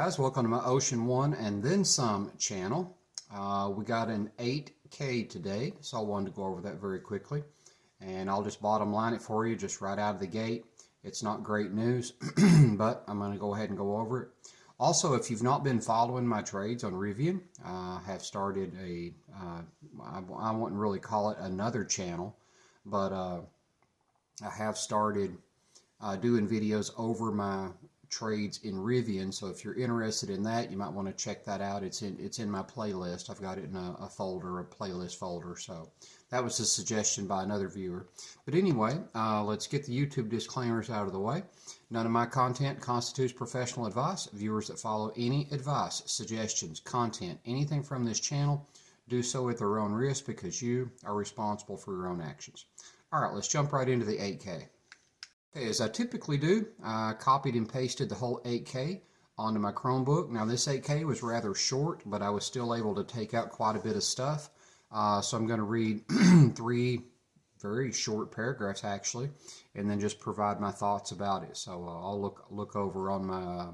guys, welcome to my Ocean One and Then Some channel. We got an 8K today, so I wanted to go over that very quickly. And I'll just bottom line it for you just right out of the gate. It's not great news, but I'm going to go ahead and go over it. Also, if you've not been following my trades on Rivian, I have started a, I wouldn't really call it another channel, but I have started doing videos over my trades in Rivian. So if you're interested in that, you might want to check that out. It's in my playlist. I've got it in a folder, a playlist folder. So that was a suggestion by another viewer. But anyway, let's get the YouTube disclaimers out of the way. None of my content constitutes professional advice. Viewers that follow any advice, suggestions, content, anything from this channel, do so at their own risk because you are responsible for your own actions. All right, let's jump right into the 8K. Okay, as I typically do, I copied and pasted the whole 8K onto my Chromebook. Now this 8K was rather short, but I was still able to take out quite a bit of stuff. So I'm going to read three very short paragraphs actually, and then just provide my thoughts about it. So I'll look over on my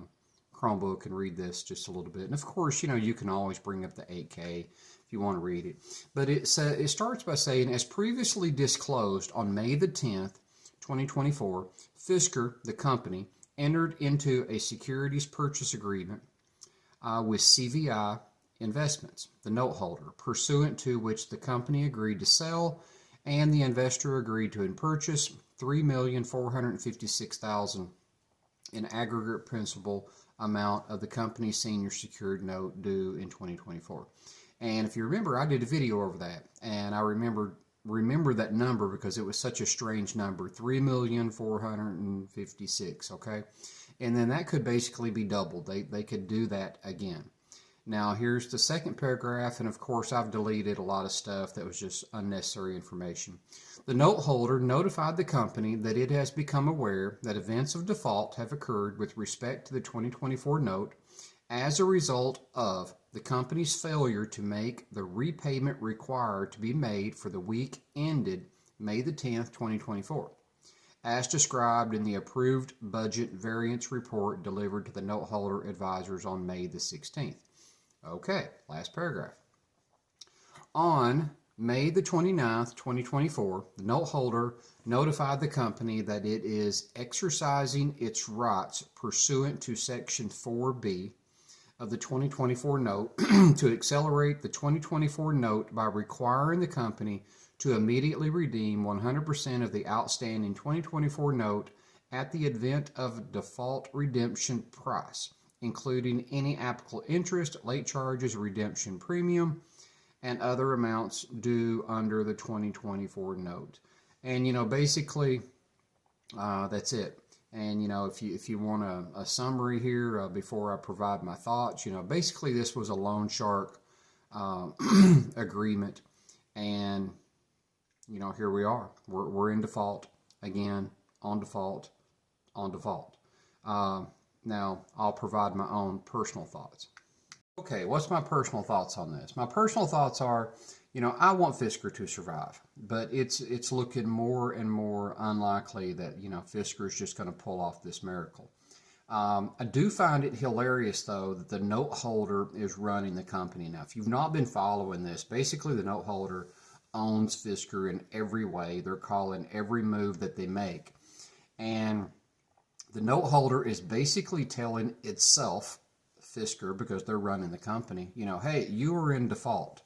Chromebook and read this just a little bit. And of course, you know, you can always bring up the 8K if you want to read it. But it starts by saying, as previously disclosed on May the 10th, 2024, Fisker, the company, entered into a securities purchase agreement with CVI Investments, the note holder, pursuant to which the company agreed to sell and the investor agreed to purchase $3,456,000 in aggregate principal amount of the company's senior secured note due in 2024. And if you remember, I did a video over that, and I remember that number because it was such a strange number, 3,456,000, okay? And then that could basically be doubled. They could do that again. Now here's the second paragraph, and of course I've deleted a lot of stuff that was just unnecessary information. The note holder notified the company that it has become aware that events of default have occurred with respect to the 2024 note as a result of the company's failure to make the repayment required to be made for the week ended May the 10th, 2024, as described in the approved budget variance report delivered to the note holder advisors on May the 16th. Okay, last paragraph. On May the 29th, 2024, the note holder notified the company that it is exercising its rights pursuant to Section 4B of the 2024 note to accelerate the 2024 note by requiring the company to immediately redeem 100% of the outstanding 2024 note at the event of default redemption price, including any applicable interest, late charges, redemption premium, and other amounts due under the 2024 note. And, you know, basically, that's it. And, you know, if you want a summary here before I provide my thoughts, you know, basically this was a loan shark agreement. And, you know, here we are. We're in default again, on default, on default. Now, I'll provide my own personal thoughts. Okay, what's my personal thoughts on this? My personal thoughts are, you know, I want Fisker to survive, but it's looking more and more unlikely that, you know, Fisker is just going to pull off this miracle. I do find it hilarious, though, that the note holder is running the company. Now, if you've not been following this, basically the note holder owns Fisker in every way. They're calling every move that they make. And the note holder is basically telling itself, Fisker, because they're running the company, you know, hey, you are in default.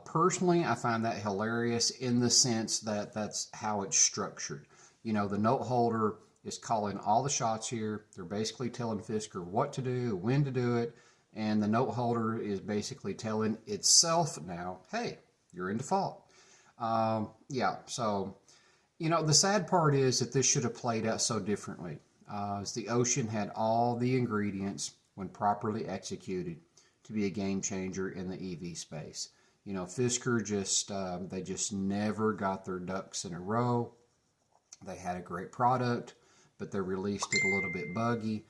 Personally, I find that hilarious in the sense that that's how it's structured. You know, the note holder is calling all the shots here. They're basically telling Fisker what to do, when to do it, and the note holder is basically telling itself now, hey, you're in default. Yeah, so, you know, the sad part is that this should have played out so differently. As the Ocean had all the ingredients, when properly executed, to be a game changer in the EV space. You know, Fisker they just never got their ducks in a row. They had a great product, but they released it a little bit buggy.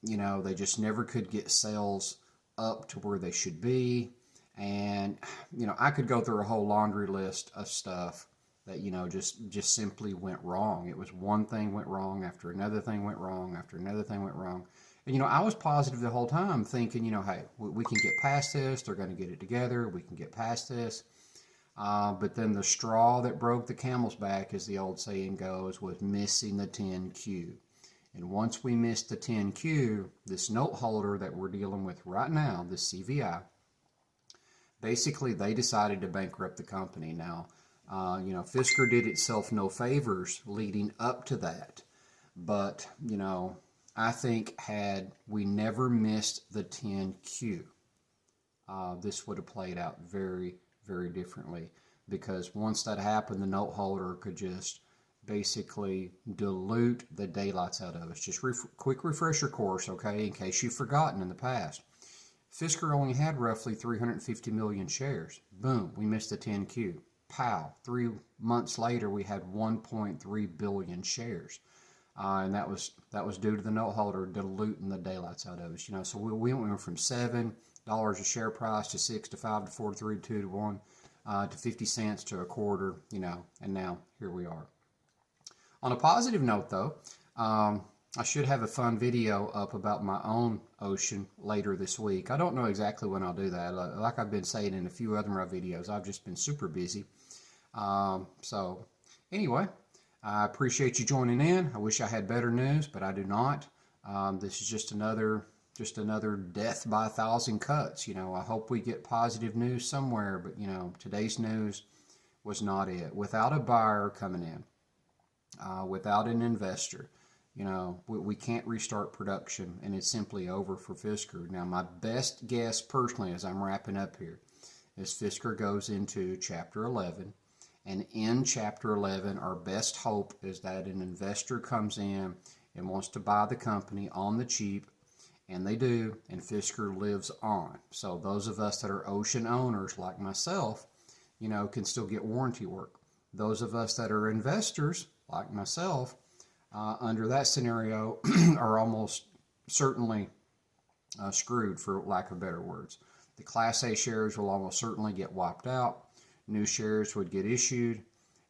You know, they just never could get sales up to where they should be. And, you know, I could go through a whole laundry list of stuff that, you know, just simply went wrong. It was one thing went wrong after another thing went wrong after another thing went wrong. And, you know, I was positive the whole time thinking, you know, hey, we can get past this. They're going to get it together. We can get past this. But then the straw that broke the camel's back, as the old saying goes, was missing the 10Q. And once we missed the 10Q, this note holder that we're dealing with right now, this CVI, basically they decided to bankrupt the company. Now, you know, Fisker did itself no favors leading up to that. But, you know, I think had we never missed the 10Q, this would have played out very, very differently. Because once that happened, the note holder could just basically dilute the daylights out of us. Just quick refresher course, okay, in case you've forgotten in the past. Fisker only had roughly 350 million shares. Boom, we missed the 10Q. Pow, 3 months later we had 1.3 billion shares. And that was due to the note holder diluting the daylights out of us. You know, so we went from $7 a share price to 6 to 5 to 4 to 3 to 2 to 1 to 50 cents to a quarter, you know, and now here we are. On a positive note, though, I should have a fun video up about my own Ocean later this week. I don't know exactly when I'll do that. Like I've been saying in a few other of my videos, I've just been super busy. So anyway, I appreciate you joining in. I wish I had better news, but I do not. This is just another death by 1,000 cuts. You know, I hope we get positive news somewhere, but you know, today's news was not it. Without a buyer coming in, without an investor, you know, we can't restart production, and it's simply over for Fisker. Now, my best guess personally, as I'm wrapping up here, is Fisker goes into Chapter 11, and in Chapter 11, our best hope is that an investor comes in and wants to buy the company on the cheap, and they do, and Fisker lives on. So those of us that are Ocean owners like myself, you know, can still get warranty work. Those of us that are investors like myself, under that scenario, are almost certainly screwed, for lack of better words. The Class A shares will almost certainly get wiped out. New shares would get issued,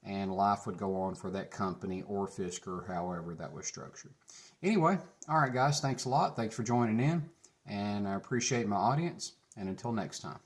and life would go on for that company or Fisker, however that was structured. Anyway, all right, guys, thanks a lot. Thanks for joining in, and I appreciate my audience. And until next time.